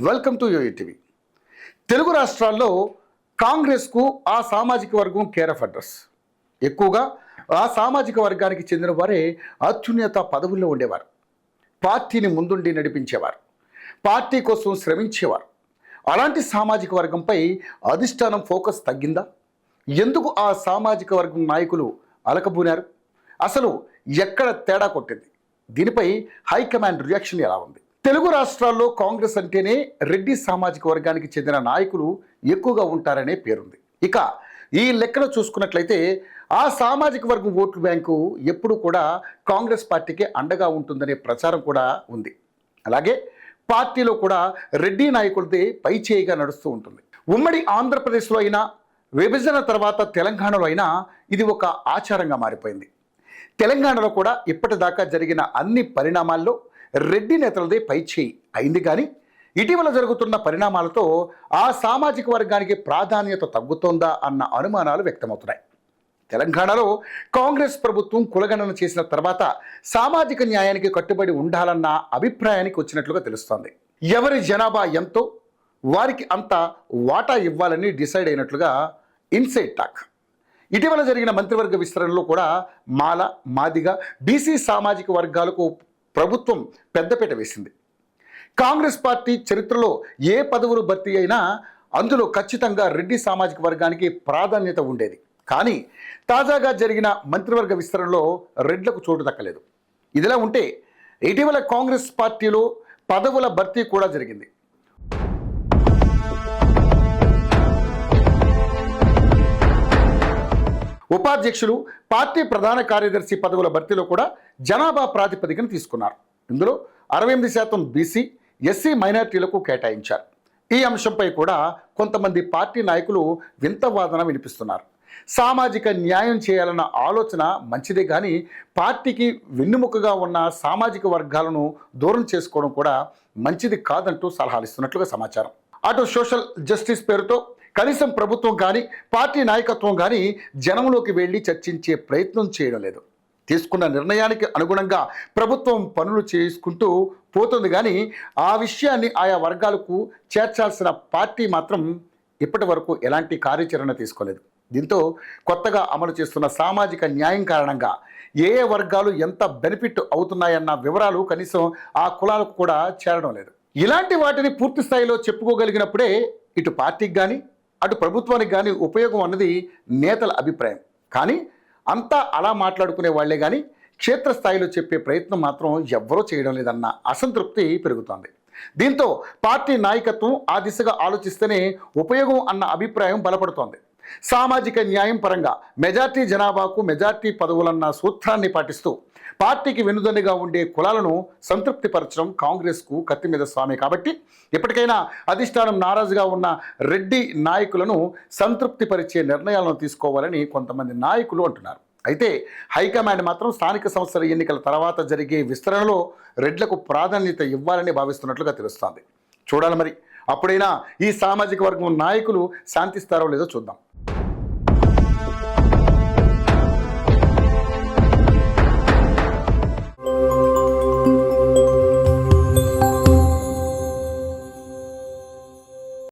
Welcome to యూఈటీవీ. Telugu రాష్ట్రాల్లో కాంగ్రెస్కు ఆ సామాజిక వర్గం కేర్ ఆఫ్ అడ్రస్. ఎక్కువగా ఆ సామాజిక వర్గానికి చెందిన వారే అత్యున్నత పదవుల్లో ఉండేవారు. పార్టీని ముందుండి నడిపించేవారు. పార్టీ కోసం శ్రమించేవారు. అలాంటి సామాజిక వర్గంపై అధిష్టానం ఫోకస్ తగ్గిందా? ఎందుకు ఆ సామాజిక వర్గం నాయకులు అలకబూనారు? అసలు ఎక్కడ తేడా కొట్టింది? దీనిపై హైకమాండ్ రియాక్షన్ ఎలా ఉంది? తెలుగు రాష్ట్రాల్లో కాంగ్రెస్ అంటేనే రెడ్డి సామాజిక వర్గానికి చెందిన నాయకులు ఎక్కువగా ఉంటారనే పేరుంది. ఇక ఈ లెక్కలో చూసుకున్నట్లయితే ఆ సామాజిక వర్గం ఓట్లు బ్యాంకు ఎప్పుడు కూడా కాంగ్రెస్ పార్టీకి అండగా ఉంటుందనే ప్రచారం కూడా ఉంది. అలాగే పార్టీలో కూడా రెడ్డి నాయకులదే పైచేయిగా నడుస్తూ ఉంటుంది. ఉమ్మడి ఆంధ్రప్రదేశ్లో అయినా, విభజన తర్వాత తెలంగాణలో అయినా ఇది ఒక ఆచారంగా మారిపోయింది. తెలంగాణలో కూడా ఇప్పటిదాకా జరిగిన అన్ని పరిణామాల్లో రెడ్డి నేతలదే పైచేయి అయింది. కానీ ఇటీవల జరుగుతున్న పరిణామాలతో ఆ సామాజిక వర్గానికి ప్రాధాన్యత తగ్గుతోందా అన్న అనుమానాలు వ్యక్తమవుతున్నాయి. తెలంగాణలో కాంగ్రెస్ ప్రభుత్వం కులగణన చేసిన తర్వాత సామాజిక న్యాయానికి కట్టుబడి ఉండాలన్న అభిప్రాయానికి వచ్చినట్లుగా తెలుస్తోంది. ఎవరి జనాభా ఎంతో వారికి అంత వాటా ఇవ్వాలని డిసైడ్ అయినట్లుగా ఇన్సైడ్ టాక్. ఇటీవల జరిగిన మంత్రివర్గ విస్తరణలో కూడా మాల, మాదిగ, బీసీ సామాజిక వర్గాలకు ప్రభుత్వం పెద్దపీట వేసింది. కాంగ్రెస్ పార్టీ చరిత్రలో ఏ పదవులు భర్తీ అయినా అందులో ఖచ్చితంగా రెడ్డి సామాజిక వర్గానికి ప్రాధాన్యత ఉండేది. కానీ తాజాగా జరిగిన మంత్రివర్గ విస్తరణలో రెడ్లకు చోటు దక్కలేదు. ఇదిలా ఉంటే ఇటీవల కాంగ్రెస్ పార్టీలో పదవుల భర్తీ కూడా జరిగింది. ఉపాధ్యక్షులు, పార్టీ ప్రధాన కార్యదర్శి పదవుల భర్తీలో కూడా జనాభా ప్రాతిపదికన తీసుకున్నారు. ఇందులో 68% బీసీ, ఎస్సీ మైనార్టీలకు కేటాయించారు. ఈ అంశంపై కూడా కొంతమంది పార్టీ నాయకులు వింత వాదన వినిపిస్తున్నారు. సామాజిక న్యాయం చేయాలన్న ఆలోచన మంచిదే, కానీ పార్టీకి వెన్నుముకగా ఉన్న సామాజిక వర్గాలను దూరం చేసుకోవడం కూడా మంచిది కాదంటూ సలహాలు ఇస్తున్నట్లుగా సమాచారం. అటు సోషల్ జస్టిస్ పేరుతో కనీసం ప్రభుత్వం కానీ, పార్టీ నాయకత్వం కానీ జనంలోకి వెళ్ళి చర్చించే ప్రయత్నం చేయడం లేదు. తీసుకున్న నిర్ణయానికి అనుగుణంగా ప్రభుత్వం పనులు చేసుకుంటూ పోతుంది, కానీ ఆ విషయాన్ని ఆయా వర్గాలకు చేర్చాల్సిన పార్టీ మాత్రం ఇప్పటి వరకు ఎలాంటి కార్యాచరణ తీసుకోలేదు. దీంతో కొత్తగా అమలు చేస్తున్న సామాజిక న్యాయం కారణంగా ఏ ఏ వర్గాలు ఎంత బెనిఫిట్ అవుతున్నాయన్న వివరాలు కనీసం ఆ కులాలకు కూడా చేరడం లేదు. ఇలాంటి వాటిని పూర్తి స్థాయిలో చెప్పుకోగలిగినప్పుడే ఇటు పార్టీకి కానీ, అటు ప్రభుత్వానికి కానీ ఉపయోగం అన్నది నేతల అభిప్రాయం. కానీ అంతా అలా మాట్లాడుకునే వాళ్లే కానీ క్షేత్రస్థాయిలో చెప్పే ప్రయత్నం మాత్రం ఎవ్వరూ చేయడం లేదన్న అసంతృప్తి పెరుగుతోంది. దీంతో పార్టీ నాయకత్వం ఆ దిశగా ఆలోచిస్తేనే ఉపయోగం అన్న అభిప్రాయం బలపడుతోంది. సామాజిక న్యాయం పరంగా మెజార్టీ జనాభాకు మెజార్టీ పదవులన్న సూత్రాన్ని పాటిస్తూ పార్టీకి వెన్నుదన్నుగా ఉండే కులాలను సంతృప్తిపరచడం కాంగ్రెస్కు కత్తి మీద స్వామి. కాబట్టి ఇప్పటికైనా అధిష్టానం నారాజుగా ఉన్న రెడ్డి నాయకులను సంతృప్తిపరిచే నిర్ణయాలను తీసుకోవాలని కొంతమంది నాయకులు అంటున్నారు. అయితే హైకమాండ్ మాత్రం స్థానిక సంస్థల ఎన్నికల తర్వాత జరిగే విస్తరణలో రెడ్లకు ప్రాధాన్యత ఇవ్వాలని భావిస్తున్నట్లుగా తెలుస్తోంది. చూడాలి మరి, అప్పుడైనా ఈ సామాజిక వర్గం నాయకులు శాంతిస్తారో లేదో చూద్దాం.